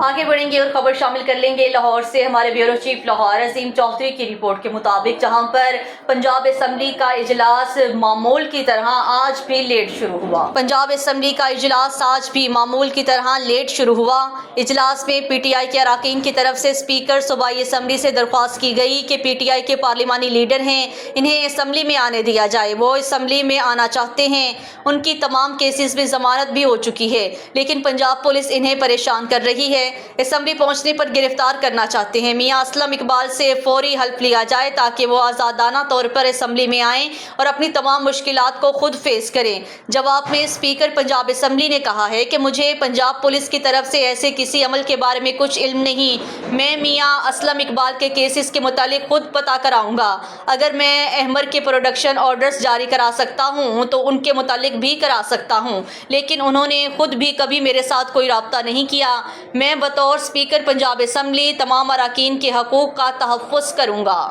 आगे बढ़ेंगे और खबर शामिल कर लेंगे लाहौर से। हमारे ब्यूरो चीफ लाहौर अजीम चौधरी की रिपोर्ट के मुताबिक जहां पर पंजाब असम्बली का इजलास मामूल की तरह आज भी लेट शुरू हुआ। पंजाब असम्बली का इजलास आज भी मामूल की तरह लेट शुरू हुआ। इजलास में PTI के अरकान की तरफ से स्पीकर सूबाई असम्बली से दरख्वास्त की गई कि PTI के पार्लिमानी लीडर हैं, इन्हें असम्बली में आने दिया जाए। वो असम्बली में आना चाहते हैं। उनकी तमाम केसेस में जमानत भी हो चुकी है, लेकिन पंजाब पुलिस इन्हें परेशान कर रही है। असम्बली पहुंचने पर गिरफ्तार करना चाहते हैं। मियां असलम इकबाल से फौरी हल्फ लिया जाए ताकि वो आज़ादाना तौर पर असम्बली में आएँ और अपनी तमाम मुश्किलात को खुद फेस करें। जवाब में स्पीकर पंजाब असम्बली ने कहा है कि मुझे पंजाब पुलिस की तरफ से ऐसे किसी अमल के बारे में कुछ इल्म नहीं। मैं मियां असलम इकबाल के केसेस के मुतालिक खुद पता कराऊंगा। अगर मैं अहमर के प्रोडक्शन ऑर्डर्स जारी करा सकता हूँ तो उनके मुतालिक भी करा सकता हूँ, लेकिन उन्होंने खुद भी कभी मेरे साथ कोई राब्ता नहीं किया। मैं बतौर स्पीकर पंजाब असम्बली तमाम अरकान के हकूक़ का तहफ़्फ़ुज़ करूँगा।